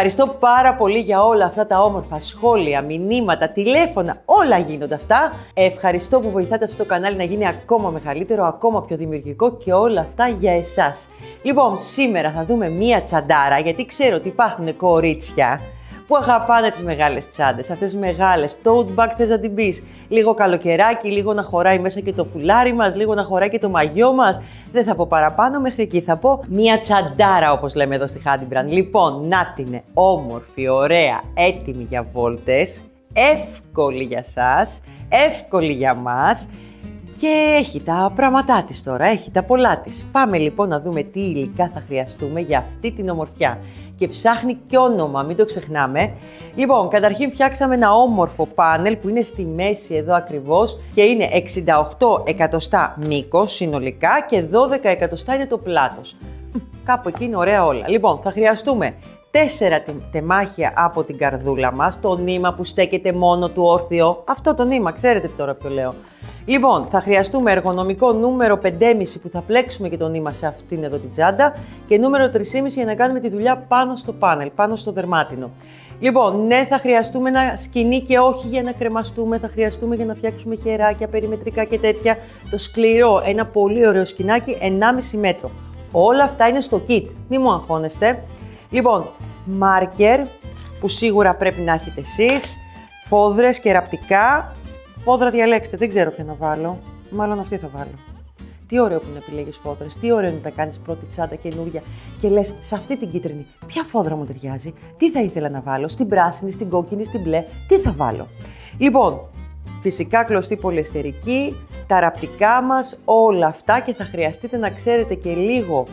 Ευχαριστώ πάρα πολύ για όλα αυτά τα όμορφα σχόλια, μηνύματα, τηλέφωνα, όλα γίνονται αυτά. Ευχαριστώ που βοηθάτε αυτό το κανάλι να γίνει ακόμα μεγαλύτερο, ακόμα πιο δημιουργικό και όλα αυτά για εσάς. Λοιπόν, σήμερα θα δούμε μία τσαντάρα, γιατί ξέρω ότι υπάρχουν κορίτσια που αγαπάνε τις μεγάλες τσάντες, αυτές τις μεγάλες, tote bag θες να την πεις, λίγο καλοκαιράκι, λίγο να χωράει μέσα και το φουλάρι μας, λίγο να χωράει και το μαγιό μας, δεν θα πω παραπάνω, μέχρι εκεί θα πω μία τσαντάρα όπως λέμε εδώ στη Hadley Brand. Λοιπόν, να την είναι όμορφη, ωραία, έτοιμη για βόλτες, εύκολη για σας, εύκολη για μας και έχει τα πράγματά της τώρα, έχει τα πολλά της. Πάμε λοιπόν να δούμε τι υλικά θα χρειαστούμε για αυτή την ομορφιά. Και ψάχνει και όνομα, μην το ξεχνάμε. Λοιπόν, καταρχήν φτιάξαμε ένα όμορφο πάνελ που είναι στη μέση εδώ ακριβώς και είναι 68 εκατοστά μήκος συνολικά και 12 εκατοστά είναι το πλάτος. Κάπου εκεί είναι ωραία όλα. Λοιπόν, θα χρειαστούμε 4 τεμάχια από την καρδούλα μας, το νήμα που στέκεται μόνο του όρθιο. Αυτό το νήμα, ξέρετε τώρα ποιο λέω. Λοιπόν, θα χρειαστούμε εργονομικό νούμερο 5,5 που θα πλέξουμε και το νήμα σε αυτήν εδώ την τσάντα και νούμερο 3,5 για να κάνουμε τη δουλειά πάνω στο πάνελ, πάνω στο δερμάτινο. Λοιπόν, ναι, θα χρειαστούμε ένα σκοινί και όχι για να κρεμαστούμε, θα χρειαστούμε για να φτιάξουμε χεράκια, περιμετρικά και τέτοια. Το σκληρό, ένα πολύ ωραίο σκινάκι, 1,5 μέτρο. Όλα αυτά είναι στο kit, μη μου αγχώνεστε. Λοιπόν, μάρκερ που σίγουρα πρέπει να έχετε εσείς, φόδρες και ραπτικά. Φόδρα διαλέξτε, δεν ξέρω ποια να βάλω. Μάλλον αυτή θα βάλω. Τι ωραίο που είναι επιλέγεις φόδρες, τι ωραίο είναι να τα κάνεις πρώτη τσάντα καινούρια και λες σε αυτή την κίτρινη, ποια φόδρα μου ταιριάζει, τι θα ήθελα να βάλω, στην πράσινη, στην κόκκινη, στην μπλε, τι θα βάλω. Λοιπόν, φυσικά κλωστή πολυεστερική, τα ραπτικά μας, όλα αυτά και θα χρειαστείτε να ξέρετε και λίγο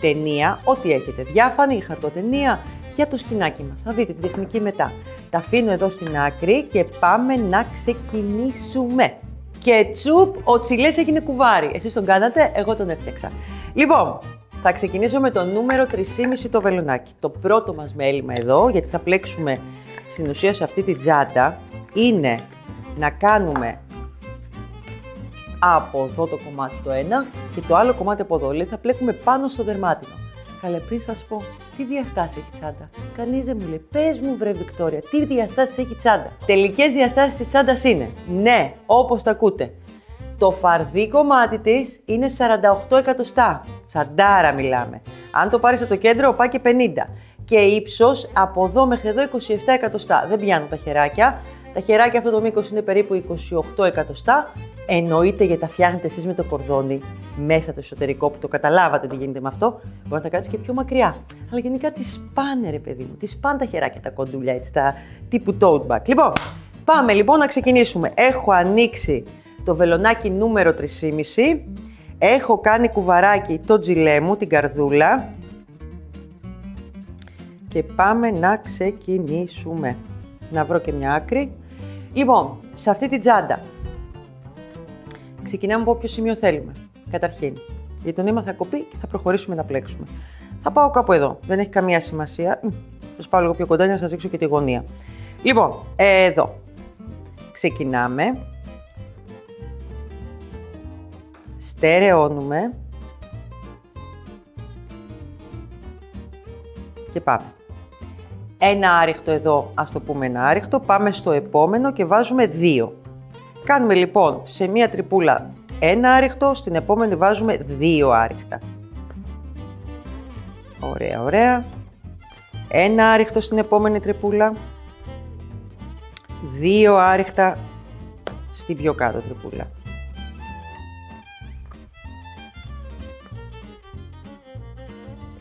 ταινία, ό,τι έχετε, διάφανη ή χαρτοτενία για το σκινάκι μας. Θα δείτε την τεχνική μετά. Τα αφήνω εδώ στην άκρη και πάμε να ξεκινήσουμε. Κετσούπ, ο τσιλές έγινε κουβάρι. Εσείς τον κάνατε, εγώ τον έφτιαξα. Λοιπόν, θα ξεκινήσω με το νούμερο 3,5 το βελονάκι. Το πρώτο μας μέλημα εδώ, γιατί θα πλέξουμε στην ουσία σε αυτή την τσάντα, είναι να κάνουμε από εδώ το κομμάτι το ένα και το άλλο κομμάτι από εδώ. Δηλαδή θα πλέκουμε πάνω στο δερμάτινο. Καλέ, πριν σας πω, τι διαστάσεις έχει τσάντα. Κανείς δεν μου λέει, πες μου βρε Βικτόρια, τι διαστάσεις έχει τσάντα. Τελικές διαστάσεις της τσάντας είναι, ναι, όπως τα ακούτε. Το φαρδί κομμάτι της είναι 48 εκατοστά. Τσαντάρα μιλάμε. Αν το πάρεις από το κέντρο, πάει και 50. Και ύψος από εδώ μέχρι εδώ 27 εκατοστά. Δεν πιάνουν τα χεράκια. Τα χεράκια αυτό το μήκος είναι περίπου 28 εκατοστά. Εννοείται γιατί τα φτιάχνετε εσείς με το κορδόνι μέσα το εσωτερικό που το καταλάβατε τι γίνεται με αυτό. Μπορεί να τα κάνεις και πιο μακριά. Αλλά γενικά τη σπάνε ρε παιδί μου. Τη σπάνε τα χεράκια, τα κοντούλια έτσι, τα τύπου tote bag. Λοιπόν, πάμε λοιπόν να ξεκινήσουμε. Έχω ανοίξει το βελονάκι νούμερο 3,5. Έχω κάνει κουβαράκι το τζιλέ μου, την καρδούλα. Και πάμε να ξεκινήσουμε. Να βρω και μια άκρη. Λοιπόν, σε αυτή την τσάντα ξεκινάμε από όποιο σημείο θέλουμε. Καταρχήν, γιατί το νήμα θα κοπεί και θα προχωρήσουμε να πλέξουμε. Θα πάω κάπου εδώ, δεν έχει καμία σημασία. Θα σας πάω λίγο πιο κοντά για να σας δείξω και τη γωνία. Λοιπόν, εδώ. Ξεκινάμε. Στερεώνουμε. Και πάμε. Ένα άριχτο εδώ, ας το πούμε ένα άριχτο, πάμε στο επόμενο και βάζουμε 2. Κάνουμε λοιπόν σε μία τρυπούλα ένα άριχτο, στην επόμενη βάζουμε 2 άριχτα. Ωραία, ωραία. Ένα άριχτο στην επόμενη τρυπούλα, 2 άριχτα στην πιο κάτω τρυπούλα.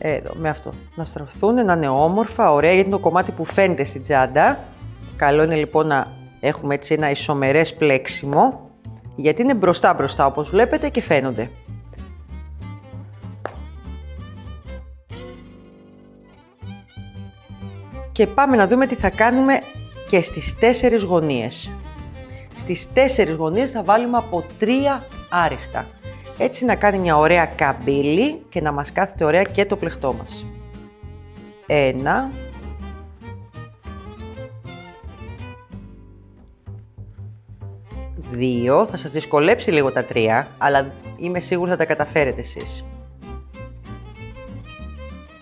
Εδώ, με αυτό. Να στραφθούν, να είναι όμορφα, ωραία, γιατί είναι το κομμάτι που φαίνεται στην τσάντα. Καλό είναι λοιπόν να έχουμε έτσι ένα ισομερές πλέξιμο, γιατί είναι μπροστά όπως βλέπετε και φαίνονται. Και πάμε να δούμε τι θα κάνουμε και στις 4 γωνίες. Στις 4 γωνίες θα βάλουμε από 3 άριχτα. Έτσι να κάνει μια ωραία καμπύλη και να μας κάθεται ωραία και το πλεχτό μας. 1. 2. Θα σας δυσκολέψει λίγο τα 3, αλλά είμαι σίγουρη θα τα καταφέρετε εσείς.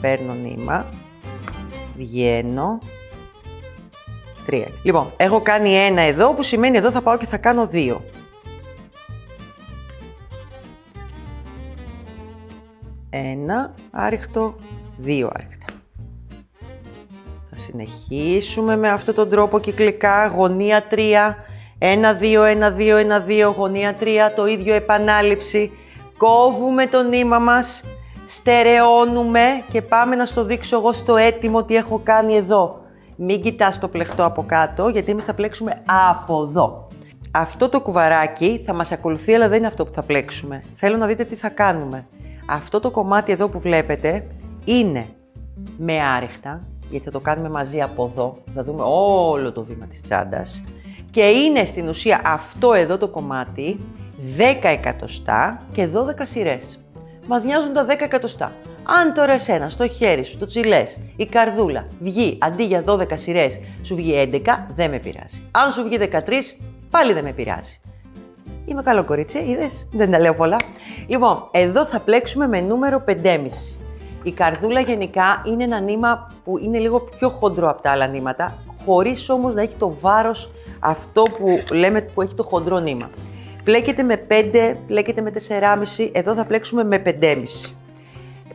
Παίρνω νήμα. βγαίνω, 3. Λοιπόν, έχω κάνει 1 εδώ, που σημαίνει εδώ θα πάω και θα κάνω 2. 1 άριχτο, 2 άριχτα. Θα συνεχίσουμε με αυτόν τον τρόπο κυκλικά, γωνία 3, 1, 2, 1, 2, 1, 2, γωνία 3, το ίδιο επανάληψη. Κόβουμε το νήμα μας, στερεώνουμε και πάμε να στο δείξω εγώ στο έτοιμο τι έχω κάνει εδώ. Μην κοιτάς το πλεκτό από κάτω, γιατί εμείς θα πλέξουμε από εδώ. Αυτό το κουβαράκι θα μας ακολουθεί, αλλά δεν είναι αυτό που θα πλέξουμε. Θέλω να δείτε τι θα κάνουμε. Αυτό το κομμάτι εδώ που βλέπετε είναι με άριχτα, γιατί θα το κάνουμε μαζί από εδώ, θα δούμε όλο το βήμα της τσάντας. Και είναι στην ουσία αυτό εδώ το κομμάτι 10 εκατοστά και 12 σειρές. Μας νοιάζουν τα 10 εκατοστά. Αν τώρα εσένα στο χέρι σου το τσιλές, η καρδούλα βγει αντί για 12 σειρές, σου βγει 11, δεν με πειράζει. Αν σου βγει 13, πάλι δεν με πειράζει. Είμαι καλό κορίτσι, είδες, δεν τα λέω πολλά. Λοιπόν, εδώ θα πλέξουμε με νούμερο 5,5. Η καρδούλα γενικά είναι ένα νήμα που είναι λίγο πιο χοντρό από τα άλλα νήματα, χωρίς όμως να έχει το βάρος αυτό που λέμε που έχει το χοντρό νήμα. Πλέκεται με 5, πλέκεται με 4,5, εδώ θα πλέξουμε με 5,5.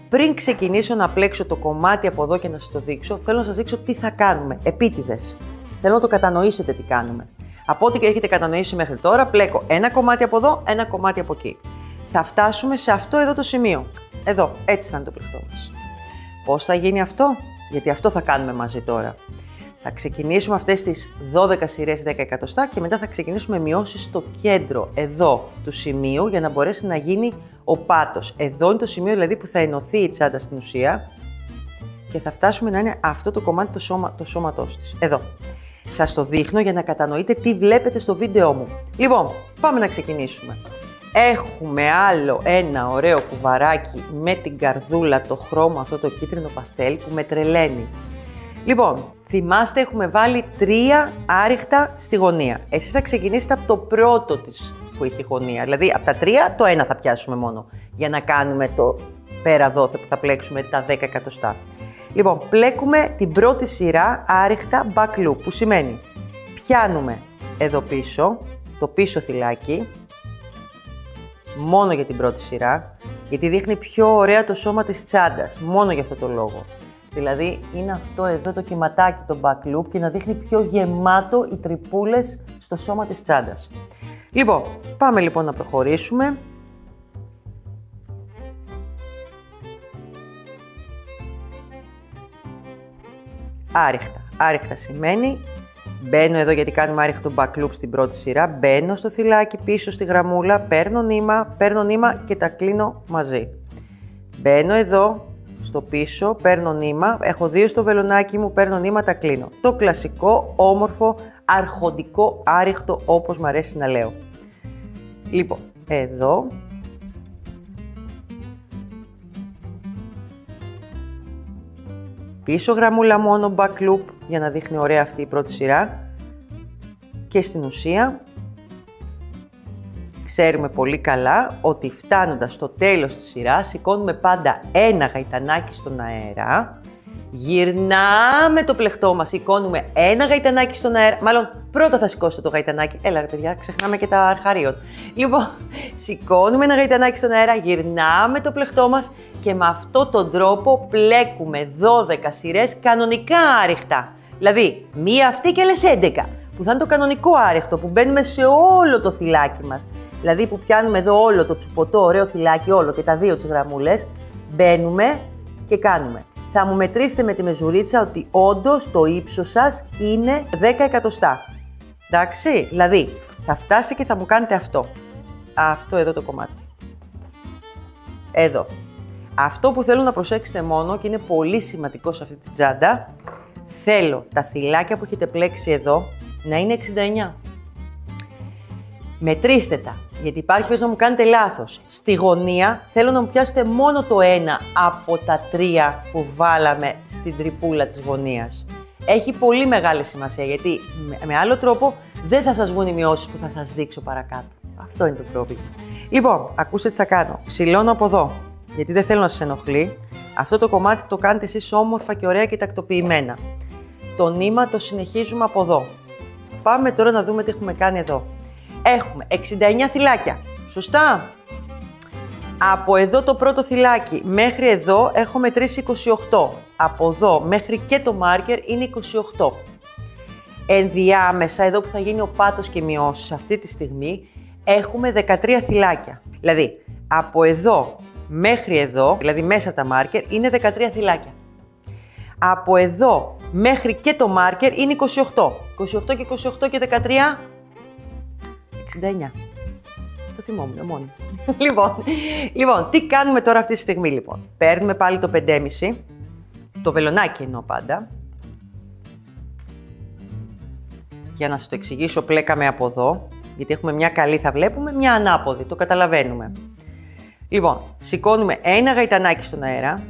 Πριν ξεκινήσω να πλέξω το κομμάτι από εδώ και να σας το δείξω, θέλω να σας δείξω τι θα κάνουμε, επίτηδες. Θέλω να το κατανοήσετε τι κάνουμε. Από ό,τι και έχετε κατανοήσει μέχρι τώρα, πλέκω ένα κομμάτι από εδώ, ένα κομμάτι από εκεί. Θα φτάσουμε σε αυτό εδώ το σημείο. Εδώ, έτσι θα είναι το πλεκτό μας. Πώς θα γίνει αυτό? Γιατί αυτό θα κάνουμε μαζί τώρα. Θα ξεκινήσουμε αυτές τις 12 σειρές 10 εκατοστά και μετά θα ξεκινήσουμε μειώσεις στο κέντρο εδώ του σημείου για να μπορέσει να γίνει ο πάτος. Εδώ είναι το σημείο δηλαδή που θα ενωθεί η τσάντα στην ουσία και θα φτάσουμε να είναι αυτό το κομμάτι το σώματός της. Εδώ. Σας το δείχνω για να κατανοείτε τι βλέπετε στο βίντεό μου. Λοιπόν, πάμε να ξεκινήσουμε. Έχουμε άλλο ένα ωραίο κουβαράκι με την καρδούλα, το χρώμα αυτό το κίτρινο παστέλ που με τρελαίνει. Λοιπόν, θυμάστε έχουμε βάλει 3 άριχτα στη γωνία. Εσείς θα ξεκινήσετε από το πρώτο της που έχει γωνία. Δηλαδή από τα 3 το 1 θα πιάσουμε μόνο για να κάνουμε το πέρα εδώ που θα πλέξουμε τα 10 εκατοστά. Λοιπόν, πλέκουμε την πρώτη σειρά άριχτα back loop που σημαίνει πιάνουμε εδώ πίσω, το πίσω θυλάκι, μόνο για την πρώτη σειρά, γιατί δείχνει πιο ωραία το σώμα της τσάντας, μόνο για αυτό το λόγο. Δηλαδή είναι αυτό εδώ το κυματάκι, το back loop και να δείχνει πιο γεμάτο οι τρυπούλες στο σώμα της τσάντας. Λοιπόν, πάμε λοιπόν να προχωρήσουμε. Άριχτα. Άριχτα σημαίνει μπαίνω εδώ γιατί κάνουμε άριχτο back loop στην πρώτη σειρά, μπαίνω στο θυλάκι πίσω στη γραμμούλα, παίρνω νήμα και τα κλείνω μαζί. Μπαίνω εδώ στο πίσω, παίρνω νήμα, έχω 2 στο βελονάκι μου, παίρνω νήμα, τα κλείνω. Το κλασικό, όμορφο, αρχοντικό, άριχτο όπως μου αρέσει να λέω. Λοιπόν, εδώ. Πίσω γραμμούλα μόνο back loop για να δείχνει ωραία αυτή η πρώτη σειρά. Και στην ουσία ξέρουμε πολύ καλά ότι φτάνοντας στο τέλος της σειράς σηκώνουμε πάντα ένα γαϊτανάκι στον αέρα. Γυρνάμε το πλεκτό μας, σηκώνουμε ένα γαϊτανάκι στον αέρα. Μάλλον πρώτα θα σηκώσετε το γαϊτανάκι. Έλα ρε παιδιά, ξεχνάμε και τα αρχαρίων. Λοιπόν, σηκώνουμε ένα γαϊτανάκι στον αέρα, γυρνάμε το πλεκτό μας και με αυτόν τον τρόπο πλέκουμε 12 σειρές κανονικά άριχτα. Δηλαδή, μία αυτή και άλλες 11. Που θα είναι το κανονικό άριχτο, που μπαίνουμε σε όλο το θυλάκι μας. Δηλαδή που πιάνουμε εδώ όλο το τσουποτό, ωραίο θυλάκι, όλο και τα 2 τις γραμμούλες, μπαίνουμε και κάνουμε. Θα μου μετρήσετε με τη μεζουρίτσα ότι όντως το ύψος σας είναι 10 εκατοστά. Εντάξει, δηλαδή θα φτάσετε και θα μου κάνετε αυτό. Αυτό εδώ το κομμάτι. Εδώ. Αυτό που θέλω να προσέξετε μόνο και είναι πολύ σημαντικό σε αυτή τη τσάντα, θέλω τα θυλάκια που έχετε πλέξει εδώ να είναι 69. Μετρήστε τα, γιατί υπάρχει πες να μου κάνετε λάθος. Στη γωνία θέλω να μου πιάσετε μόνο το 1 από τα 3 που βάλαμε στην τρυπούλα της γωνίας. Έχει πολύ μεγάλη σημασία, γιατί με άλλο τρόπο δεν θα σας βγουν οι μειώσεις που θα σας δείξω παρακάτω. Αυτό είναι το πρόβλημα. Λοιπόν, ακούστε τι θα κάνω. Ψηλώνω από εδώ, γιατί δεν θέλω να σας ενοχλεί. Αυτό το κομμάτι το κάνετε εσείς όμορφα και ωραία και τακτοποιημένα. Το νήμα το συνεχίζουμε από εδώ. Πάμε τώρα να δούμε τι έχουμε κάνει εδώ. Έχουμε 69 θυλάκια, σωστά? Από εδώ το πρώτο θυλάκι μέχρι εδώ έχω μετρήσει 28. Από εδώ μέχρι και το μάρκερ είναι 28. Ενδιάμεσα, εδώ που θα γίνει ο πάτος και μειώσεις αυτή τη στιγμή, έχουμε 13 θυλάκια. Δηλαδή, από εδώ μέχρι εδώ, δηλαδή μέσα τα μάρκερ, είναι 13 θυλάκια. Από εδώ μέχρι και το μάρκερ είναι 28. 28 και 28 και 13, 69. Το θυμόμουν μόνο. Λοιπόν, τι κάνουμε τώρα αυτή τη στιγμή λοιπόν. Παίρνουμε πάλι το 5,5, το βελονάκι εννοώ πάντα. Για να σας το εξηγήσω, πλέκαμε από εδώ, γιατί έχουμε μια καλή, θα βλέπουμε, μια ανάποδη, το καταλαβαίνουμε. Λοιπόν, σηκώνουμε ένα γαϊτανάκι στον αέρα,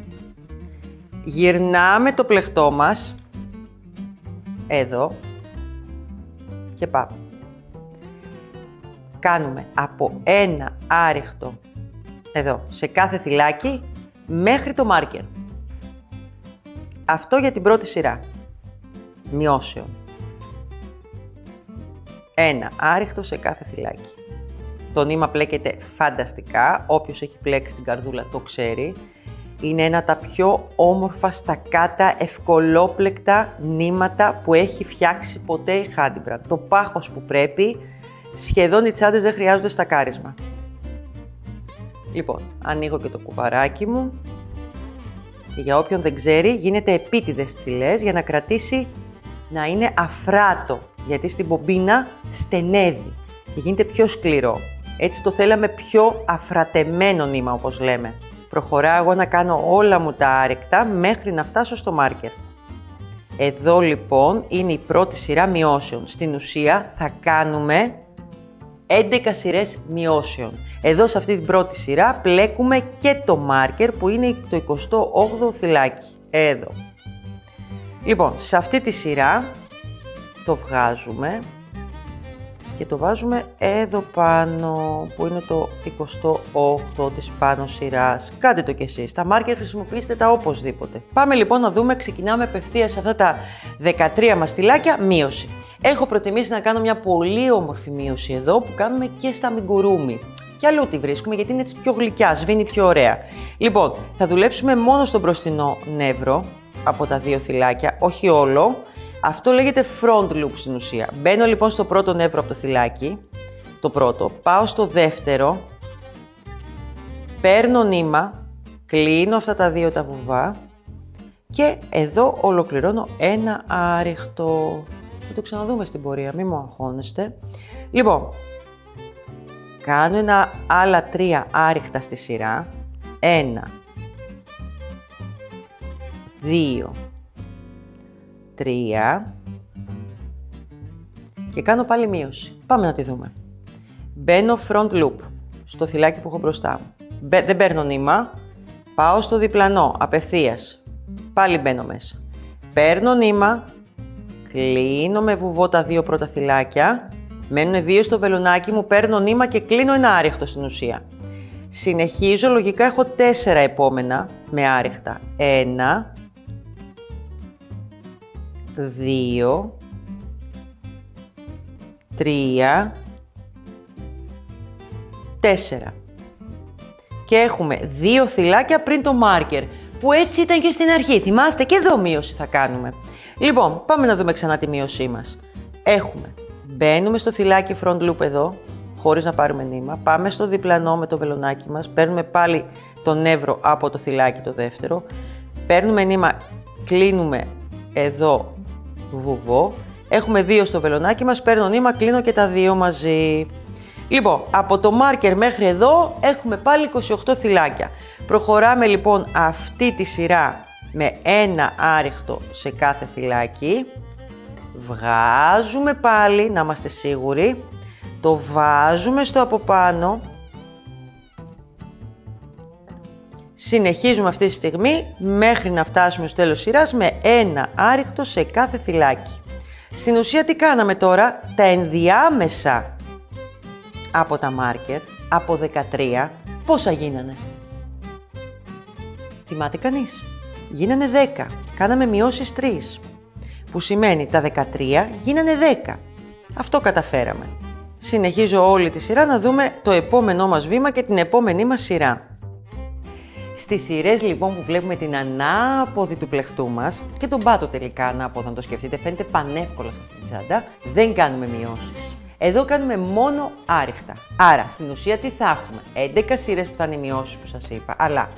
γυρνάμε το πλεκτό μας, εδώ, και πάμε. Κάνουμε από ένα άριχτο, εδώ, σε κάθε θυλάκι, μέχρι το μάρκερ. Αυτό για την πρώτη σειρά, μειώσεων. Ένα άριχτο σε κάθε θυλάκι. Το νήμα πλέκεται φανταστικά, όποιος έχει πλέξει την καρδούλα το ξέρει. Είναι ένα από τα πιο όμορφα, στακάτα, ευκολόπλεκτα νήματα που έχει φτιάξει ποτέ η Handbrand. Το πάχος που πρέπει, σχεδόν οι τσάντες δεν χρειάζονται στακάρισμα. Λοιπόν, ανοίγω και το κουβαράκι μου. Και για όποιον δεν ξέρει, γίνεται επίτηδες τσιλές για να κρατήσει, να είναι αφράτο. Γιατί στην πομπίνα στενεύει και γίνεται πιο σκληρό. Έτσι το θέλαμε πιο αφρατεμένο νήμα, όπως λέμε. Προχωράω εγώ να κάνω όλα μου τα άρεκτα μέχρι να φτάσω στο μάρκερ. Εδώ λοιπόν είναι η πρώτη σειρά μειώσεων. Στην ουσία θα κάνουμε 11 σειρές μειώσεων. Εδώ σε αυτή την πρώτη σειρά πλέκουμε και το μάρκερ που είναι το 28ο θυλάκι. Εδώ. Λοιπόν, σε αυτή τη σειρά το βγάζουμε και το βάζουμε εδώ πάνω που είναι το 28ο της πάνω σειράς. Κάντε το κι εσείς. Τα μάρκερ χρησιμοποιήστε τα οπωσδήποτε. Πάμε λοιπόν να δούμε, ξεκινάμε απευθείας σε αυτά τα 13 μας θυλάκια μείωση. Έχω προτιμήσει να κάνω μια πολύ όμορφη μείωση εδώ που κάνουμε και στα μιγκουρούμι. Και αλλού τη βρίσκουμε γιατί είναι έτσι πιο γλυκιά, σβήνει πιο ωραία. Λοιπόν, θα δουλέψουμε μόνο στο μπροστινό νεύρο από τα δύο θυλάκια, όχι όλο. Αυτό λέγεται front loop στην ουσία. Μπαίνω λοιπόν στο πρώτο νεύρο από το θυλάκι, το πρώτο, πάω στο δεύτερο, παίρνω νήμα, κλείνω αυτά τα δύο τα βουβά και εδώ ολοκληρώνω ένα άριχτο. Θα το ξαναδούμε στην πορεία, μην μου αγχώνεστε. Λοιπόν, κάνω άλλα 3 άριχτα στη σειρά. 1, 2, 3 και κάνω πάλι μείωση. Πάμε να τη δούμε. Μπαίνω front loop στο θυλάκι που έχω μπροστά μου. Δεν παίρνω νήμα. Πάω στο διπλανό απευθείας. Πάλι μπαίνω μέσα. Παίρνω νήμα. Κλείνω με βουβό τα δύο πρώτα θυλάκια. Μένουν 2 στο βελονάκι μου. Παίρνω νήμα και κλείνω ένα άριχτο στην ουσία. Συνεχίζω. Λογικά έχω 4 επόμενα με άριχτα. 1, 2, 3, 4. Και έχουμε 2 θυλάκια πριν το μάρκερ, που έτσι ήταν και στην αρχή. Θυμάστε, και εδώ μείωση θα κάνουμε. Λοιπόν, πάμε να δούμε ξανά τη μείωσή μας. Μπαίνουμε στο θυλάκι front loop εδώ, χωρίς να πάρουμε νήμα. Πάμε στο διπλανό με το βελονάκι μας. Παίρνουμε πάλι το νεύρο από το θυλάκι το δεύτερο. Παίρνουμε νήμα, κλείνουμε εδώ βουβό. Έχουμε 2 στο βελονάκι μας, παίρνω νήμα, κλείνω και τα 2 μαζί. Λοιπόν, από το μάρκερ μέχρι εδώ έχουμε πάλι 28 θυλάκια. Προχωράμε λοιπόν αυτή τη σειρά με ένα άριχτο σε κάθε θυλάκι. Βγάζουμε πάλι, να είμαστε σίγουροι. Το βάζουμε στο από πάνω. Συνεχίζουμε αυτή τη στιγμή μέχρι να φτάσουμε στο τέλος σειράς με ένα άριχτο σε κάθε θυλάκι. Στην ουσία τι κάναμε τώρα? Τα ενδιάμεσα από τα μάρκερ, από 13, πόσα γίνανε? Θυμάται κανείς? Γίνανε 10. Κάναμε μειώσεις 3. Που σημαίνει τα 13 γίνανε 10. Αυτό καταφέραμε. Συνεχίζω όλη τη σειρά να δούμε το επόμενό μας βήμα και την επόμενή μας σειρά. Στις σειρές λοιπόν που βλέπουμε την ανάποδη του πλεχτού μας και τον πάτο τελικά ανάποδα, αν το σκεφτείτε, φαίνεται πανεύκολα σε αυτή τη τσάντα, δεν κάνουμε μειώσεις. Εδώ κάνουμε μόνο άριχτα. Άρα στην ουσία τι θα έχουμε? 11 σειρές που θα είναι οι μειώσεις που σας είπα, αλλά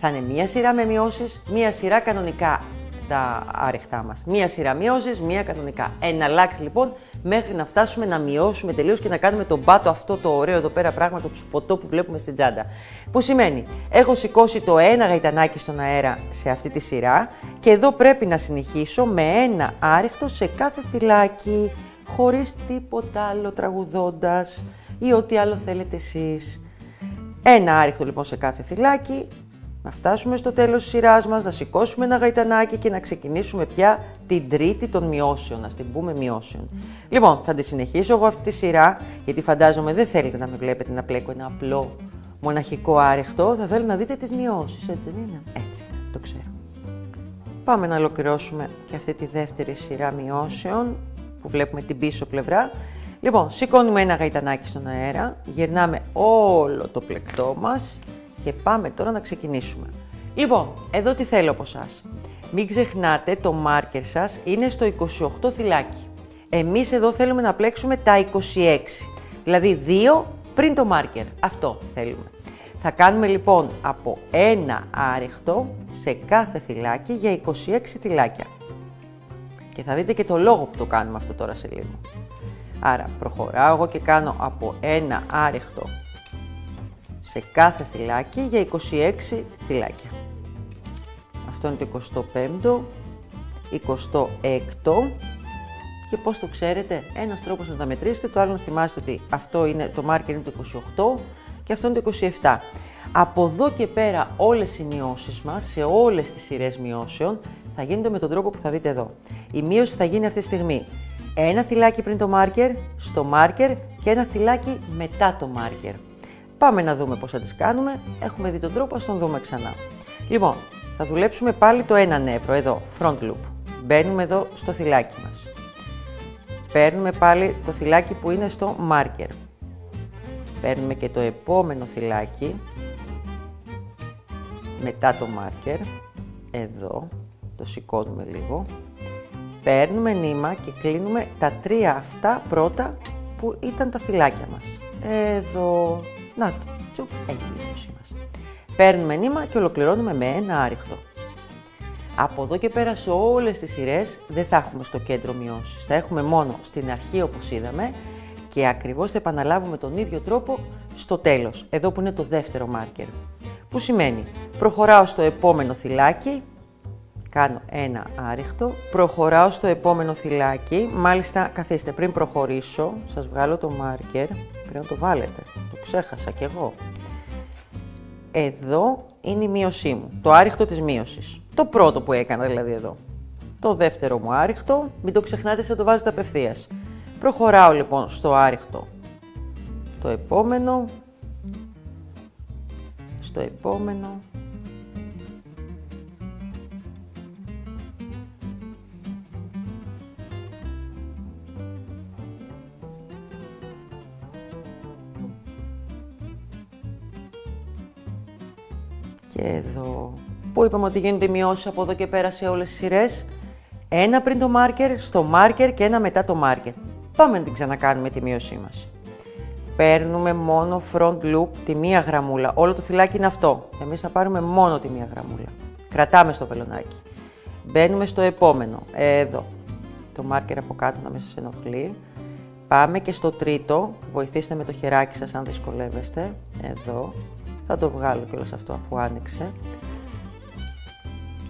θα είναι μία σειρά με μειώσεις, μία σειρά κανονικά τα άριχτά μας. Μία σειρά μειώσεις, μία κανονικά. Εναλλάξει λοιπόν μέχρι να φτάσουμε να μειώσουμε τελείως και να κάνουμε τον πάτο, αυτό το ωραίο εδώ πέρα πράγμα, το σποτό που βλέπουμε στην τσάντα. Που σημαίνει, έχω σηκώσει το ένα γαϊτανάκι στον αέρα σε αυτή τη σειρά και εδώ πρέπει να συνεχίσω με ένα άριχτο σε κάθε θυλάκι, χωρίς τίποτα άλλο, τραγουδώντας ή ό,τι άλλο θέλετε εσείς. Ένα άριχτο λοιπόν σε κάθε θυλάκι. Να φτάσουμε στο τέλος της σειράς μας, να σηκώσουμε ένα γαϊτανάκι και να ξεκινήσουμε πια την τρίτη των μειώσεων, να την πούμε μειώσεων. Λοιπόν, θα τη συνεχίσω εγώ αυτή τη σειρά, γιατί φαντάζομαι δεν θέλετε να με βλέπετε να πλέκω ένα απλό μοναχικό άριχτο, θα θέλω να δείτε τις μειώσεις, έτσι δεν είναι? Έτσι, το ξέρω. Πάμε να ολοκληρώσουμε και αυτή τη δεύτερη σειρά μειώσεων, που βλέπουμε την πίσω πλευρά. Λοιπόν, σηκώνουμε ένα γαϊτανάκι στον αέρα, γυρνάμε όλο το πλεκτό μας, και πάμε τώρα να ξεκινήσουμε. Λοιπόν, εδώ τι θέλω από εσάς. Μην ξεχνάτε, το μάρκερ σας είναι στο 28 θυλάκι. Εμείς εδώ θέλουμε να πλέξουμε τα 26. Δηλαδή 2 πριν το μάρκερ. Αυτό θέλουμε. Θα κάνουμε λοιπόν από ένα άριχτο σε κάθε θυλάκι για 26 θυλάκια. Και θα δείτε και το λόγο που το κάνουμε αυτό τώρα σε λίγο. Άρα προχωράω εγώ και κάνω από ένα άριχτο σε κάθε θυλάκι για 26 θυλάκια. Αυτό είναι το 25ο, 26ο και πώς το ξέρετε, ένας τρόπος να τα μετρήσετε, το άλλο να θυμάστε ότι αυτό είναι, το μάρκερ είναι το 28 και αυτό είναι το 27. Από εδώ και πέρα όλες οι μειώσεις μας, σε όλες τις σειρές μειώσεων, θα γίνονται με τον τρόπο που θα δείτε εδώ. Η μείωση θα γίνει αυτή τη στιγμή. Ένα θυλάκι πριν το μάρκερ, στο μάρκερ και ένα θυλάκι μετά το μάρκερ. Πάμε να δούμε πώς θα τις κάνουμε. Έχουμε δει τον τρόπο, ας τον δούμε ξανά. Λοιπόν, θα δουλέψουμε πάλι το ένα νεύρο, εδώ, front loop. Μπαίνουμε εδώ στο θυλάκι μας. Παίρνουμε πάλι το θυλάκι που είναι στο marker. Παίρνουμε και το επόμενο θυλάκι, μετά το marker, εδώ, το σηκώνουμε λίγο. Παίρνουμε νήμα και κλείνουμε τα τρία αυτά πρώτα που ήταν τα θυλάκια μας. Εδώ. Να το, τσουκ, έγινε η μείωση μας. Παίρνουμε νήμα και ολοκληρώνουμε με ένα άριχτο. Από εδώ και πέρα σε όλες τις σειρές δεν θα έχουμε στο κέντρο μειώσεις. Θα έχουμε μόνο στην αρχή όπως είδαμε και ακριβώς θα επαναλάβουμε τον ίδιο τρόπο στο τέλος, εδώ που είναι το δεύτερο μάρκερ. Που σημαίνει, προχωράω στο επόμενο θυλάκι, κάνω ένα άριχτο, προχωράω στο επόμενο θυλάκι, μάλιστα καθίστε πριν προχωρήσω, σας βγάλω το μάρκερ, πρέπει να το βάλετε, το ξέχασα κι εγώ. Εδώ είναι η μείωσή μου, το άριχτο της μείωσης, το πρώτο που έκανα δηλαδή εδώ. Το δεύτερο μου άριχτο, μην το ξεχνάτε, θα το βάζετε απευθείας. Προχωράω λοιπόν στο άριχτο, το επόμενο, στο επόμενο, και εδώ. Πού είπαμε ότι γίνονται οι μειώσεις από εδώ και πέρα σε όλες τις σειρές. Ένα πριν το marker, στο marker και ένα μετά το marker. Πάμε να την ξανακάνουμε τη μείωσή μας. Παίρνουμε μόνο front loop τη μία γραμμούλα. Όλο το θυλάκι είναι αυτό. Εμείς θα πάρουμε μόνο τη μία γραμμούλα. Κρατάμε στο βελονάκι. Μπαίνουμε στο επόμενο. Εδώ. Το marker από κάτω να μην σας ενοχλεί. Πάμε και στο τρίτο. Βοηθήστε με το χεράκι σας αν δυσκολεύεστε. Εδώ. Θα το βγάλω κιόλας αυτό αφού άνοιξε.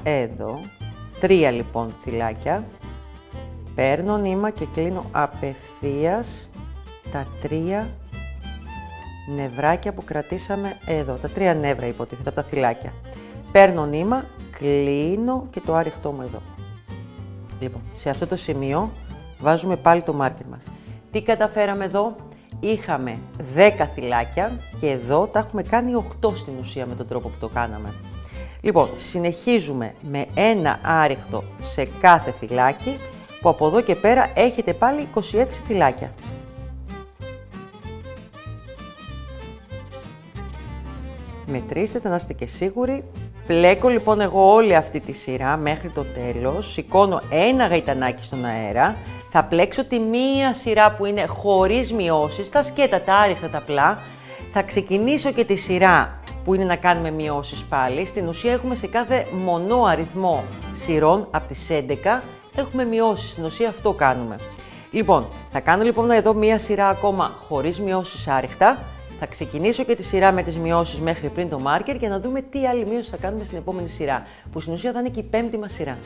Εδώ. Τρία λοιπόν θυλάκια. Παίρνω νήμα και κλείνω απευθείας τα τρία νευράκια που κρατήσαμε εδώ. Τα τρία νεύρα υποτίθεται από τα θυλάκια. Παίρνω νήμα, κλείνω και το άριχτό μου εδώ. Λοιπόν, σε αυτό το σημείο βάζουμε πάλι το μάρκερ μας. Τι καταφέραμε εδώ? Είχαμε 10 θυλάκια και εδώ τα έχουμε κάνει 8 στην ουσία με τον τρόπο που το κάναμε. Λοιπόν, συνεχίζουμε με ένα άριχτο σε κάθε θυλάκι, που από εδώ και πέρα έχετε πάλι 26 θυλάκια. Μετρήστε τα να είστε και σίγουροι. Πλέκω λοιπόν εγώ όλη αυτή τη σειρά μέχρι το τέλος, σηκώνω ένα γαϊτανάκι στον αέρα, θα πλέξω τη μία σειρά που είναι χωρίς μειώσεις, τα σκέτα, τα άριχτα, τα απλά, θα ξεκινήσω και τη σειρά που είναι να κάνουμε μειώσεις πάλι. Στην ουσία έχουμε σε κάθε μονό αριθμό σειρών από τις 11 έχουμε μειώσεις, στην ουσία αυτό κάνουμε. Λοιπόν, θα κάνω λοιπόν εδώ μία σειρά ακόμα χωρίς μειώσεις άριχτα. Θα ξεκινήσω και τη σειρά με τις μειώσεις μέχρι πριν το μάρκερ για να δούμε τι άλλη μείωση θα κάνουμε στην επόμενη σειρά, που στην ουσία θα είναι και η πέμπτη μας σειρά.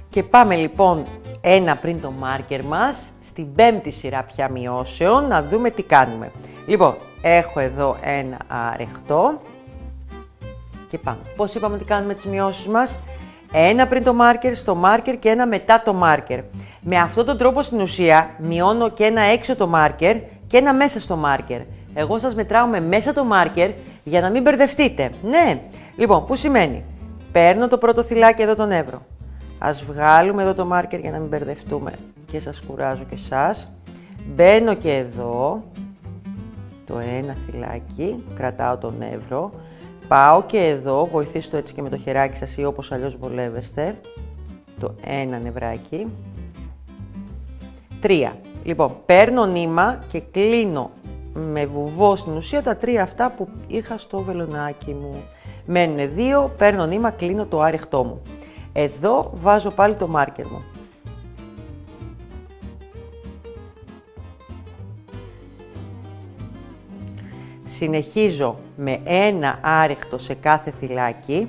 Και πάμε λοιπόν ένα πριν το μάρκερ μας, στην πέμπτη σειρά πια μειώσεων, να δούμε τι κάνουμε. Λοιπόν, έχω εδώ ένα άριχτο και πάμε. Πώς είπαμε τι κάνουμε τις μειώσεις μας? Ένα πριν το μάρκερ, στο μάρκερ και ένα μετά το μάρκερ. Με αυτόν τον τρόπο στην ουσία μειώνω και ένα έξω το μάρκερ και ένα μέσα στο μάρκερ. Εγώ σας μετράω με μέσα το μάρκερ για να μην μπερδευτείτε. Ναι, λοιπόν, που σημαίνει? Παίρνω το πρώτο θυλάκι εδώ τον εύρο. Ας βγάλουμε εδώ το μάρκερ για να μην μπερδευτούμε και σας κουράζω και εσάς. Μπαίνω και εδώ, το ένα θυλάκι, κρατάω τον εύρο. Πάω και εδώ, βοηθήστε το έτσι και με το χεράκι σας ή όπως αλλιώς βολεύεστε. Το ένα νευράκι. 3. Λοιπόν, παίρνω νήμα και κλείνω με βουβό στην ουσία τα 3 αυτά που είχα στο βελονάκι μου. Μένουν 2, παίρνω νήμα, κλείνω το άριχτό μου. Εδώ βάζω πάλι το μάρκερ μου. Συνεχίζω με ένα άριχτο σε κάθε θυλάκι.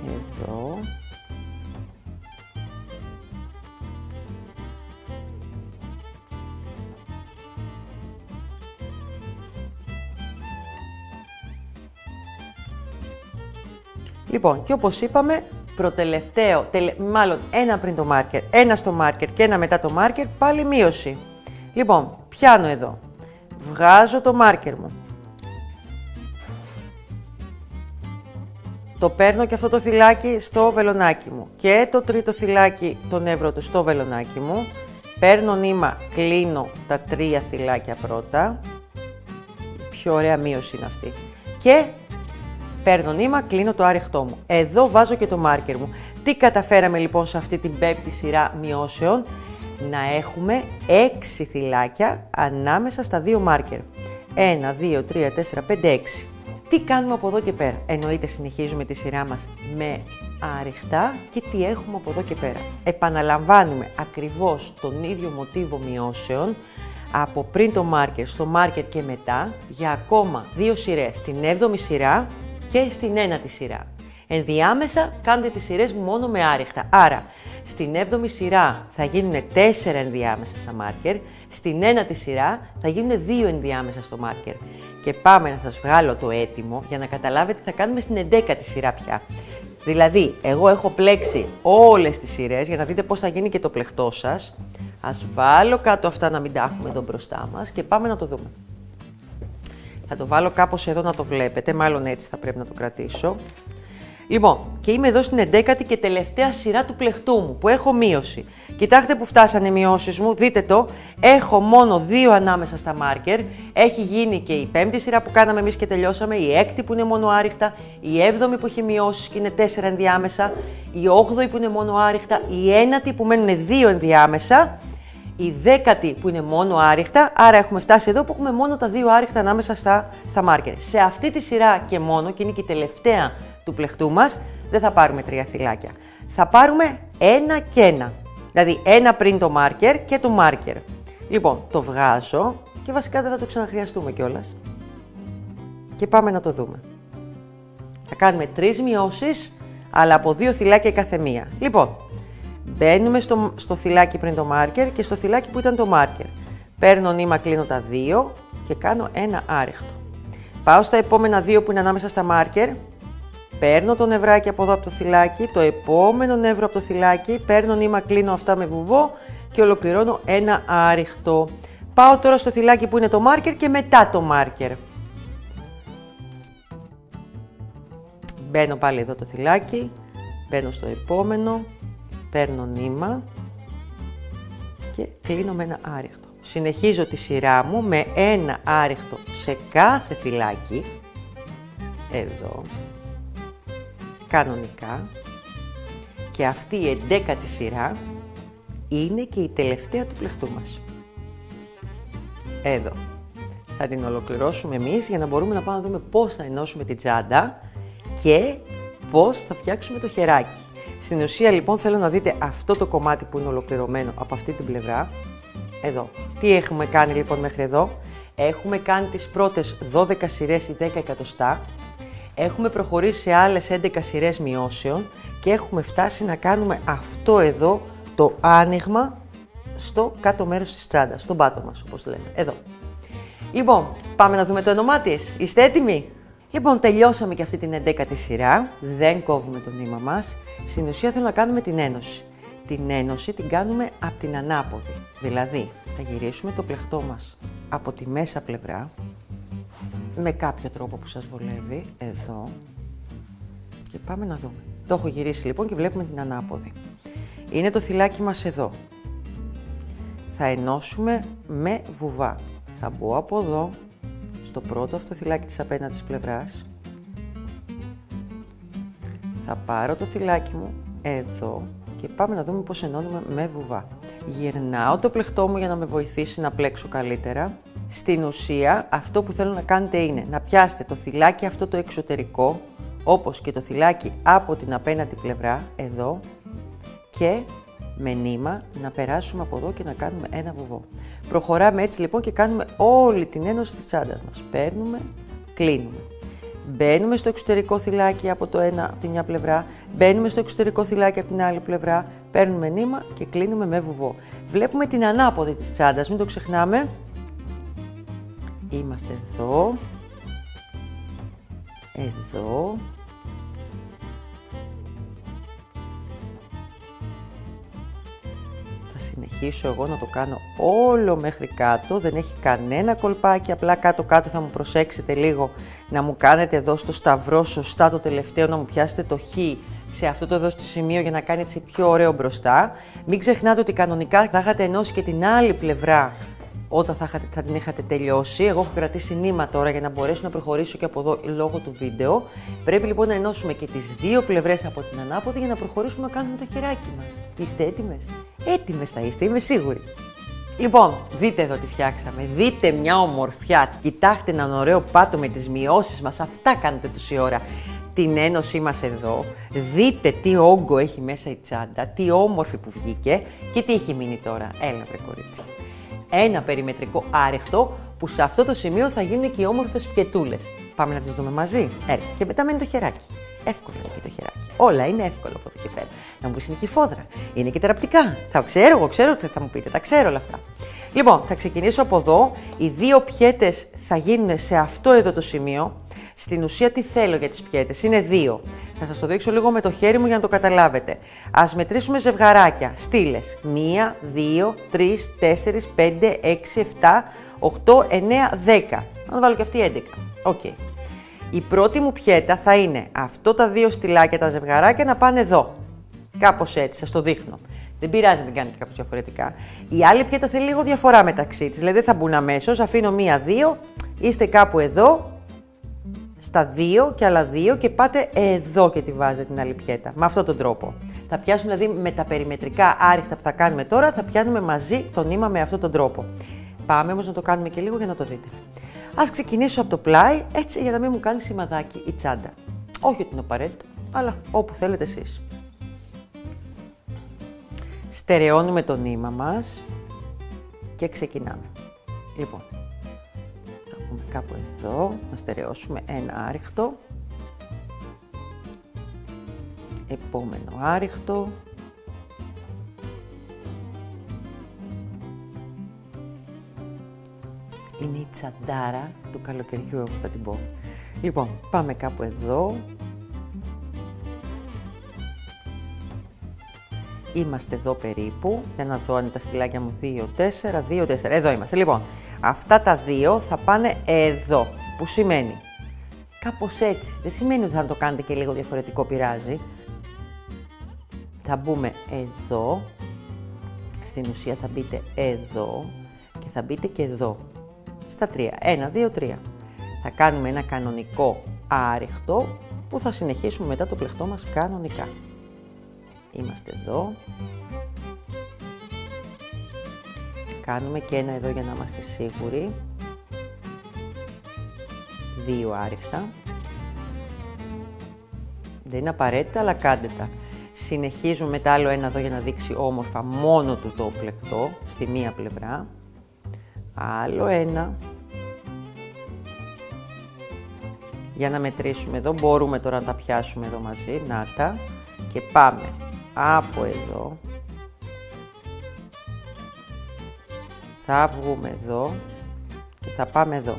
Εδώ. Λοιπόν, και όπως είπαμε, προτελευταίο, μάλλον ένα πριν το μάρκερ, ένα στο μάρκερ και ένα μετά το μάρκερ, πάλι μείωση. Λοιπόν, πιάνω εδώ, βγάζω το μάρκερ μου. Το παίρνω και αυτό το θυλάκι στο βελονάκι μου και το τρίτο θυλάκι, τον εύρο του, στο βελονάκι μου. Παίρνω νήμα, κλείνω τα 3 θυλάκια πρώτα. Πιο ωραία μείωση είναι αυτή. Και παίρνω νήμα, κλείνω το άριχτό μου. Εδώ βάζω και το μάρκερ μου. Τι καταφέραμε λοιπόν σε αυτή την πέμπτη σειρά μειώσεων? Να έχουμε 6 θυλάκια ανάμεσα στα 2 μάρκερ. 1, 2, 3, 4, 5, 6. Τι κάνουμε από εδώ και πέρα? Εννοείται συνεχίζουμε τη σειρά μας με άριχτα και τι έχουμε από εδώ και πέρα? Επαναλαμβάνουμε ακριβώς τον ίδιο μοτίβο μειώσεων από πριν το μάρκερ, στο μάρκερ και μετά για ακόμα 2 σειρές, στην 7η σειρά και στην 9η σειρά. Ενδιάμεσα κάνετε τις σειρές μόνο με άριχτα. Άρα, στην 7η σειρά θα γίνουν 4 ενδιάμεσα στα μάρκερ, στην 9η σειρά θα γίνουν 2 ενδιάμεσα στο μάρκερ. Και πάμε να σας βγάλω το έτοιμο για να καταλάβετε τι θα κάνουμε στην 11η σειρά πια. Δηλαδή, εγώ έχω πλέξει όλες τις σειρές για να δείτε πώς θα γίνει και το πλεχτό σας. Ας βάλω κάτω αυτά να μην τα έχουμε εδώ μπροστά μας και πάμε να το δούμε. Θα το βάλω κάπως εδώ να το βλέπετε, μάλλον έτσι θα πρέπει να το κρατήσω. Λοιπόν, και είμαι εδώ στην 11η και τελευταία σειρά του πλεχτού μου, που έχω μείωση. Κοιτάξτε που φτάσανε οι μειώσεις μου, δείτε το. Έχω μόνο 2 ανάμεσα στα μάρκερ. Έχει γίνει και η 5η σειρά που κάναμε εμείς και τελειώσαμε, η 6η που είναι μόνο άριχτα, η 7η που έχει μειώσεις και είναι 4 ενδιάμεσα, η 8η που είναι μόνο άριχτα, η 9η που μένουν 2 ενδιάμεσα, η 10η που είναι μόνο άριχτα, άρα έχουμε φτάσει εδώ που έχουμε μόνο τα 2 άριχτα ανάμεσα στα μάρκερ. Σε αυτή τη σειρά και μόνο, και είναι και η τελευταία του πλεχτού μας, δεν θα πάρουμε 3 θυλάκια. Θα πάρουμε 1 και 1. Δηλαδή 1 πριν το μάρκερ και το μάρκερ. Λοιπόν, το βγάζω και βασικά δεν θα το ξαναχρειαστούμε κιόλας. Και πάμε να το δούμε. Θα κάνουμε 3 μειώσεις, αλλά από 2 θυλάκια κάθε μία. Λοιπόν, μπαίνουμε στο θυλάκι πριν το μάρκερ και στο θυλάκι που ήταν το μάρκερ. Παίρνω νήμα, κλείνω τα 2 και κάνω ένα άριχτο. Πάω στα επόμενα 2 που είναι ανάμεσα στα μάρκερ. Παίρνω το νευράκι από εδώ από το θυλάκι, το επόμενο νεύρο από το θυλάκι, παίρνω νήμα, κλείνω αυτά με βουβό και ολοκληρώνω ένα άριχτο. Πάω τώρα στο θυλάκι που είναι το μάρκερ και μετά το μάρκερ. Μπαίνω πάλι εδώ το θυλάκι, μπαίνω στο επόμενο, παίρνω νήμα και κλείνω με ένα άριχτο. Συνεχίζω τη σειρά μου με ένα άριχτο σε κάθε θυλάκι, εδώ, κανονικά, και αυτή η 11η σειρά είναι και η τελευταία του πλεκτού μας. Εδώ. Θα την ολοκληρώσουμε εμείς για να μπορούμε να πάμε να δούμε πώς θα ενώσουμε την τσάντα και πώς θα φτιάξουμε το χεράκι. Στην ουσία λοιπόν θέλω να δείτε αυτό το κομμάτι που είναι ολοκληρωμένο από αυτή την πλευρά. Εδώ. Τι έχουμε κάνει λοιπόν μέχρι εδώ? Έχουμε κάνει τις πρώτες 12 σειρές ή 10 εκατοστά. Έχουμε προχωρήσει σε άλλες 11 σειρές μειώσεων και έχουμε φτάσει να κάνουμε αυτό εδώ το άνοιγμα στο κάτω μέρος της τσάντας, στον πάτο μας όπως λέμε. Εδώ. Λοιπόν, πάμε να δούμε το όνομά της. Είστε έτοιμοι? Λοιπόν, τελειώσαμε και αυτή την 11η σειρά. Δεν κόβουμε το νήμα μας. Στην ουσία θέλω να κάνουμε την ένωση. Την ένωση την κάνουμε από την ανάποδη. Δηλαδή, θα γυρίσουμε το πλεκτό μας από τη μέσα πλευρά, με κάποιο τρόπο που σας βολεύει, εδώ, και πάμε να δούμε. Το έχω γυρίσει λοιπόν και βλέπουμε την ανάποδη. Είναι το θυλάκι μας εδώ. Θα ενώσουμε με βουβά. Θα μπω από εδώ, στο πρώτο αυτό θυλάκι της απέναντης πλευράς. Θα πάρω το θυλάκι μου εδώ και πάμε να δούμε πώς ενώνουμε με βουβά. Γυρνάω το πλεκτό μου για να με βοηθήσει να πλέξω καλύτερα. Στην ουσία αυτό που θέλω να κάνετε είναι να πιάσετε το θυλάκι αυτό το εξωτερικό, όπως και το θυλάκι από την απέναντι πλευρά, εδώ, και με νήμα να περάσουμε από εδώ και να κάνουμε ένα βουβό. Προχωράμε έτσι λοιπόν και κάνουμε όλη την ένωση της τσάντας μας. Παίρνουμε, κλείνουμε. Μπαίνουμε στο εξωτερικό θυλάκι από τη μια πλευρά, μπαίνουμε στο εξωτερικό θυλάκι από την άλλη πλευρά, παίρνουμε νήμα και κλείνουμε με βουβό. Βλέπουμε την ανάποδη της τσάντας, μην το ξεχνάμε. Είμαστε εδώ, εδώ, θα συνεχίσω εγώ να το κάνω όλο μέχρι κάτω, δεν έχει κανένα κολπάκι, απλά κάτω-κάτω θα μου προσέξετε λίγο να μου κάνετε εδώ στο σταυρό σωστά το τελευταίο, να μου πιάσετε το χ σε αυτό το εδώ στο σημείο για να κάνει έτσι πιο ωραίο μπροστά. Μην ξεχνάτε ότι κανονικά θα είχατε ενώσει και την άλλη πλευρά όταν θα την είχατε τελειώσει. Εγώ έχω κρατήσει νήμα τώρα για να μπορέσω να προχωρήσω και από εδώ λόγω του βίντεο. Πρέπει λοιπόν να ενώσουμε και τις δύο πλευρές από την ανάποδη για να προχωρήσουμε να κάνουμε το χεράκι μας. Είστε έτοιμες? Έτοιμες θα είστε, είμαι σίγουρη. Λοιπόν, δείτε εδώ τι φτιάξαμε. Δείτε μια ομορφιά. Κοιτάξτε έναν ωραίο πάτο με τις μειώσεις μας. Αυτά κάνετε τόση ώρα. Την ένωσή μας εδώ. Δείτε τι όγκο έχει μέσα η τσάντα, τι όμορφη που βγήκε και τι έχει μείνει τώρα. Έλα βρε κορίτσι. Ένα περιμετρικό άριχτο που σε αυτό το σημείο θα γίνουν και οι όμορφες πιετούλες. Πάμε να τις δούμε μαζί. Έλα. Και μετά μένει το χεράκι. Εύκολο είναι και το χεράκι. Όλα είναι εύκολο από εδώ και πέρα. Να μου πεις είναι και η φόδρα. Είναι και τεραπτικά. Θα ξέρω, εγώ ξέρω τι θα μου πείτε. Τα ξέρω όλα αυτά. Λοιπόν, θα ξεκινήσω από εδώ. Οι δύο πιέτες θα γίνουν σε αυτό εδώ το σημείο. Στην ουσία τι θέλω για τις πιέτες? Είναι δύο. Θα σας το δείξω λίγο με το χέρι μου για να το καταλάβετε. Ας μετρήσουμε ζευγαράκια, στήλες. 1, 2, 3, 4, 5, 6, 7, 8, 9, 10. Να βάλω και αυτή 11. Οκ. Η πρώτη μου πιέτα θα είναι αυτό τα δύο στυλάκια, τα ζευγαράκια, να πάνε εδώ. Κάπως έτσι, σας το δείχνω. Δεν πειράζει να την κάνετε κάπως διαφορετικά. Η άλλη πιέτα θέλει λίγο διαφορά μεταξύ της. Δηλαδή δεν θα μπουν αμέσως. Αφήνω 1, 2, είστε κάπου εδώ, στα 2 και άλλα 2 και πάτε εδώ και τη βάζετε την άλλη πιέτα. Με αυτόν τον τρόπο. Θα πιάσουμε δηλαδή με τα περιμετρικά άριχτα που θα κάνουμε τώρα, θα πιάνουμε μαζί το νήμα με αυτόν τον τρόπο. Πάμε όμως να το κάνουμε και λίγο για να το δείτε. Ας ξεκινήσω από το πλάι, έτσι για να μην μου κάνει σημαδάκι η τσάντα. Όχι ότι είναι απαραίτητο, αλλά όπου θέλετε εσείς. Στερεώνουμε το νήμα μας και ξεκινάμε. Λοιπόν, θα πούμε κάπου εδώ, να στερεώσουμε ένα άριχτο. Επόμενο άριχτο. Είναι η τσαντάρα του καλοκαιριού, εγώ θα την πω. Λοιπόν, πάμε κάπου εδώ. Είμαστε εδώ περίπου, για να δω αν είναι τα στυλάκια μου 2, 4, 2, 4. Εδώ είμαστε. Λοιπόν, αυτά τα δύο θα πάνε εδώ, που σημαίνει Κάπως έτσι. Δεν σημαίνει ότι θα το κάνετε και λίγο διαφορετικό πειράζει. Θα μπούμε εδώ. Στην ουσία θα μπείτε εδώ και θα μπείτε και εδώ. Στα 3. 1, 2, 3. Θα κάνουμε ένα κανονικό άριχτο που θα συνεχίσουμε μετά το πλεκτό μας κανονικά. Είμαστε εδώ. Κάνουμε και ένα εδώ για να είμαστε σίγουροι. 2 άριχτα. Δεν είναι απαραίτητα, αλλά κάντε τα. Συνεχίζουμε μετά άλλο ένα εδώ για να δείξει όμορφα μόνο του το πλεκτό, στη μία πλευρά. Άλλο ένα. Για να μετρήσουμε εδώ, μπορούμε τώρα να τα πιάσουμε εδώ μαζί, να τα. Και πάμε από εδώ. Θα βγούμε εδώ και θα πάμε εδώ.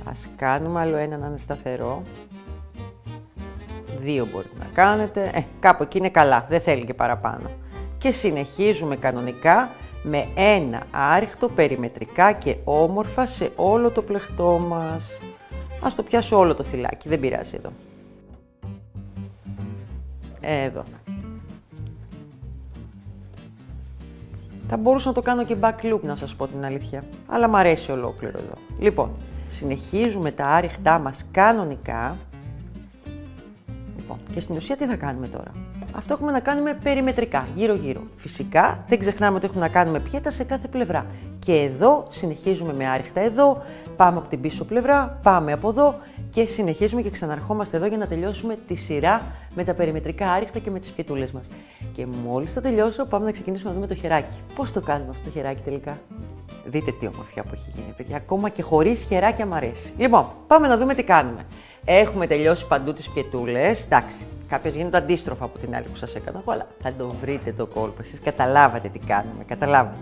Ας κάνουμε άλλο ένα να είναι σταθερό. 2 μπορείτε να κάνετε. Κάπου εκεί είναι καλά, δεν θέλει και παραπάνω. Και συνεχίζουμε κανονικά με ένα άριχτο περιμετρικά και όμορφα σε όλο το πλεκτό μας. Ας το πιάσω όλο το θυλάκι, δεν πειράζει εδώ. Εδώ. Θα μπορούσα να το κάνω και back loop, να σας πω την αλήθεια. Αλλά μου αρέσει ολόκληρο εδώ. Λοιπόν, συνεχίζουμε τα άριχτά μας κανονικά. Λοιπόν, και στην ουσία τι θα κάνουμε τώρα? Αυτό έχουμε να κάνουμε περιμετρικά, γύρω-γύρω. Φυσικά δεν ξεχνάμε ότι έχουμε να κάνουμε πιέτα σε κάθε πλευρά. Και εδώ συνεχίζουμε με άριχτα εδώ, πάμε από την πίσω πλευρά, πάμε από εδώ και συνεχίζουμε και ξαναρχόμαστε εδώ για να τελειώσουμε τη σειρά με τα περιμετρικά άριχτα και με τις πιετούλες μας. Και μόλις το τελειώσω, πάμε να ξεκινήσουμε να δούμε το χεράκι. Πώς το κάνουμε αυτό το χεράκι τελικά? Δείτε τι ομορφιά που έχει γίνει, παιδιά. Ακόμα και χωρίς χεράκια μ' αρέσει. Λοιπόν, πάμε να δούμε τι κάνουμε. Έχουμε τελειώσει παντού τις πιετούλες. Εντάξει, κάποιες γίνονται αντίστροφα από την άλλη που σας έκανα εγώ, αλλά θα το βρείτε το κόλπο. Εσείς καταλάβατε τι κάνουμε, καταλάβατε.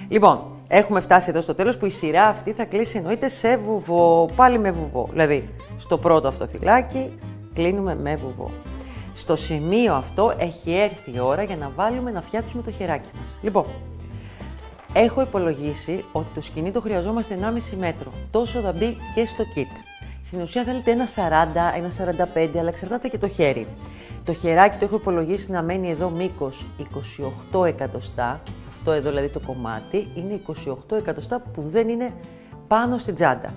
Λοιπόν, έχουμε φτάσει εδώ στο τέλος που η σειρά αυτή θα κλείσει εννοείται σε βουβό. Πάλι με βουβό. Δηλαδή, στο πρώτο αυτό θυλάκι κλείνουμε με βουβό. Στο σημείο αυτό έχει έρθει η ώρα για να βάλουμε να φτιάξουμε το χεράκι μας. Λοιπόν, έχω υπολογίσει ότι το σκοινί το χρειαζόμαστε 1,5 μέτρο. Τόσο θα μπει και στο kit. Στην ουσία θέλετε ένα 40, ένα 45, αλλά εξαρτάται και το χέρι. Το χεράκι το έχω υπολογίσει να μένει εδώ μήκος 28 εκατοστά. Αυτό εδώ δηλαδή το κομμάτι είναι 28 εκατοστά που δεν είναι πάνω στην τσάντα.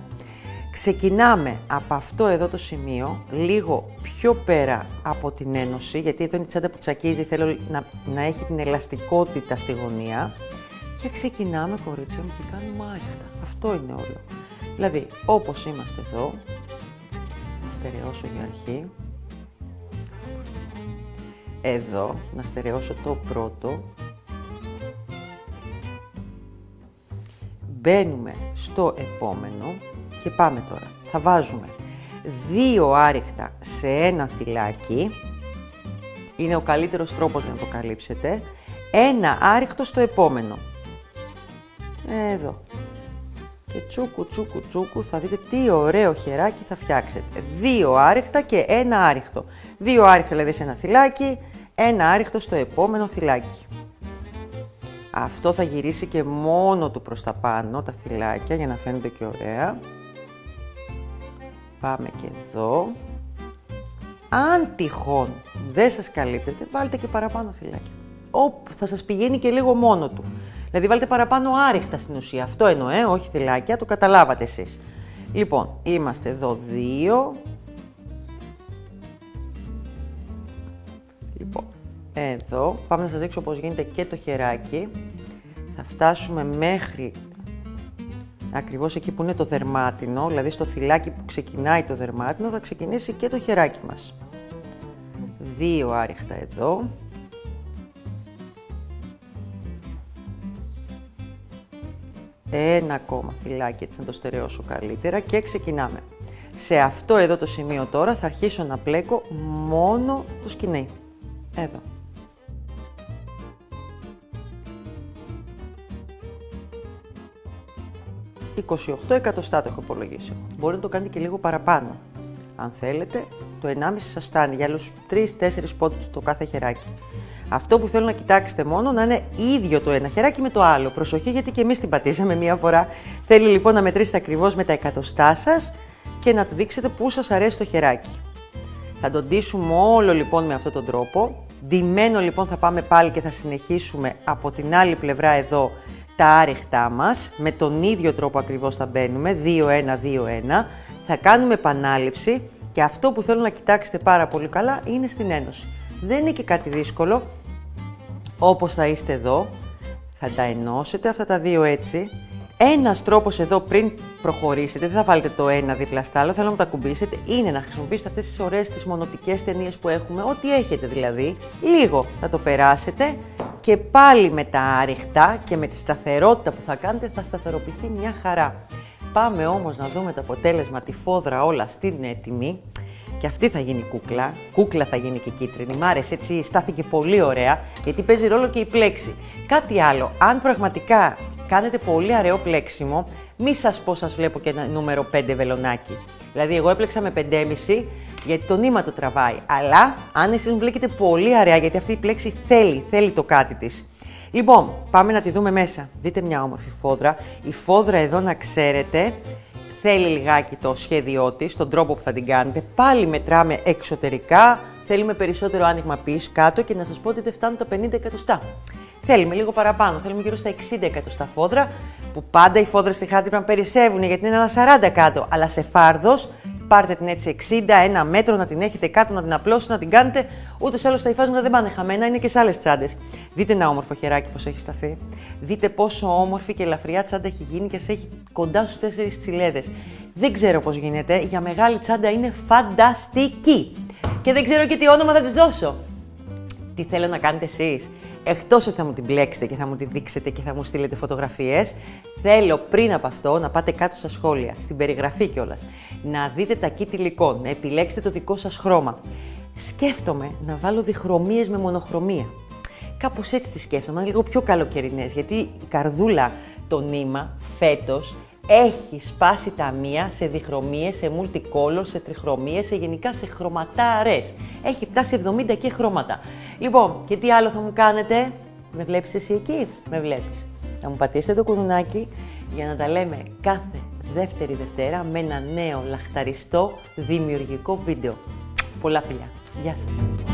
Ξεκινάμε από αυτό εδώ το σημείο, λίγο πιο πέρα από την ένωση, γιατί εδώ είναι η τσάντα που τσακίζει, θέλω να έχει την ελαστικότητα στη γωνία. Και ξεκινάμε, κορίτσια μου, και κάνουμε άριχτα. Αυτό είναι όλο. Δηλαδή, όπως είμαστε εδώ, να στερεώσω για αρχή. Εδώ, να στερεώσω το πρώτο. Μπαίνουμε στο επόμενο και πάμε τώρα. Θα βάζουμε 2 άριχτα σε ένα θυλάκι. Είναι ο καλύτερος τρόπος για να το καλύψετε. Ένα άριχτο στο επόμενο. Εδώ. Και τσούκου τσούκου τσούκου θα δείτε τι ωραίο χεράκι θα φτιάξετε. 2 άριχτα και ένα άριχτο. 2 άριχτα δηλαδή σε ένα θυλάκι, ένα άριχτο στο επόμενο θυλάκι. Αυτό θα γυρίσει και μόνο του προς τα πάνω τα θυλάκια για να φαίνονται και ωραία. Πάμε και εδώ. Αν τυχόν δεν σας καλύπτεται, βάλτε και παραπάνω θυλάκια. Θα σας πηγαίνει και λίγο μόνο του. Δηλαδή βάλτε παραπάνω άριχτα στην ουσία. Αυτό εννοώ, όχι θυλάκια, το καταλάβατε εσείς. Λοιπόν, είμαστε εδώ 2. Λοιπόν, εδώ, πάμε να σας δείξω πώς γίνεται και το χεράκι. Θα φτάσουμε μέχρι ακριβώς εκεί που είναι το δερμάτινο, δηλαδή στο θυλάκι που ξεκινάει το δερμάτινο, θα ξεκινήσει και το χεράκι μας. 2 άριχτα εδώ. Ένα ακόμα θυλάκι, έτσι να το στερεώσω καλύτερα και ξεκινάμε. Σε αυτό εδώ το σημείο τώρα θα αρχίσω να πλέκω μόνο το σκοινί. Εδώ. «28 εκατοστά» το έχω υπολογίσει. Μπορείτε να το κάνετε και λίγο παραπάνω. Αν θέλετε, το 1,5 σας φτάνει για άλλους 3-4 πόντους το κάθε χεράκι. Αυτό που θέλω να κοιτάξετε μόνο να είναι ίδιο το ένα χεράκι με το άλλο. Προσοχή, γιατί και εμείς την πατήσαμε μία φορά. Θέλει λοιπόν να μετρήσετε ακριβώς με τα εκατοστά σας και να του δείξετε πού σας αρέσει το χεράκι. Θα το ντύσουμε όλο λοιπόν με αυτόν τον τρόπο. Ντυμένο λοιπόν θα πάμε πάλι και θα συνεχίσουμε από την άλλη πλευρά εδώ τα άρεχτά μας. Με τον ίδιο τρόπο ακριβώς θα μπαίνουμε, 2-1-2-1. Θα κάνουμε επανάληψη και αυτό που θέλω να κοιτάξετε πάρα πολύ καλά είναι στην ένωση. Δεν είναι και κάτι δύσκολο, όπως θα είστε εδώ, θα τα ενώσετε αυτά τα δύο έτσι. Ένας τρόπος εδώ πριν προχωρήσετε, δεν θα βάλετε το ένα δίπλα στα άλλο, θέλω να τα κουμπίσετε, είναι να χρησιμοποιήσετε αυτές τις ωραίες τις μονοτικές ταινίες που έχουμε, ό,τι έχετε δηλαδή. Λίγο θα το περάσετε και πάλι με τα άρεχτα και με τη σταθερότητα που θα κάνετε θα σταθεροποιηθεί μια χαρά. Πάμε όμως να δούμε το αποτέλεσμα, τη φόδρα όλα στην έτοιμη. Και αυτή θα γίνει κούκλα. Κούκλα θα γίνει και κίτρινη. Μ' άρεσε, έτσι στάθηκε πολύ ωραία, γιατί παίζει ρόλο και η πλέξη. Κάτι άλλο, αν πραγματικά κάνετε πολύ ωραίο πλέξιμο, μη σας πω, σας βλέπω και ένα νούμερο 5 βελονάκι. Δηλαδή, εγώ έπλεξα με 5,5 γιατί το νήμα το τραβάει. Αλλά αν εσείς μου μπλέκετε πολύ ωραία, γιατί αυτή η πλέξη θέλει το κάτι της. Λοιπόν, πάμε να τη δούμε μέσα. Δείτε μια όμορφη φόδρα. Η φόδρα εδώ, να ξέρετε, θέλει λιγάκι το σχέδιό της, τον τρόπο που θα την κάνετε. Πάλι μετράμε εξωτερικά, θέλουμε περισσότερο άνοιγμα πίσω κάτω και να σας πω ότι δεν φτάνουν τα 50 εκατοστά. Θέλουμε λίγο παραπάνω, θέλουμε γύρω στα 60 εκατοστά φόδρα, που πάντα οι φόδρες στη χάρτη πρέπει να περισσεύουν γιατί είναι ένα 40 κάτω. Αλλά σε φάρδος, πάρτε την έτσι 60, ένα μέτρο, να την έχετε κάτω, να την απλώσετε, να την κάνετε. Ούτως ή άλλως τα υφάσματα δεν πάνε χαμένα, είναι και σε άλλες τσάντες. Δείτε ένα όμορφο χεράκι πώς έχει σταθεί. Δείτε πόσο όμορφη και ελαφριά τσάντα έχει γίνει και σε έχει κοντά στους 4 τσιλέδες. Δεν ξέρω πώς γίνεται, για μεγάλη τσάντα είναι φανταστική. Και δεν ξέρω και τι όνομα θα της δώσω. Τι θέλω να κάνετε εσείς. Εκτός ότι θα μου την μπλέξετε και θα μου την δείξετε και θα μου στείλετε φωτογραφίες, θέλω πριν από αυτό να πάτε κάτω στα σχόλια, στην περιγραφή κιόλας, να δείτε τα kit υλικών, να επιλέξετε το δικό σας χρώμα. Σκέφτομαι να βάλω διχρωμίες με μονοχρωμία. Κάπως έτσι τη σκέφτομαι, λίγο πιο καλοκαιρινές, γιατί η καρδούλα, το νήμα, φέτος, έχει σπάσει τα μία σε διχρωμίες, σε multicolor, σε τριχρωμίες, σε γενικά σε χρωματάρες. Έχει φτάσει 70 και χρώματα. Λοιπόν, και τι άλλο θα μου κάνετε? Με βλέπεις εσύ εκεί? Με βλέπεις. Θα μου πατήσετε το κουδουνάκι για να τα λέμε κάθε δεύτερη Δευτέρα με ένα νέο λαχταριστό δημιουργικό βίντεο. Πολλά φιλιά. Γεια σας.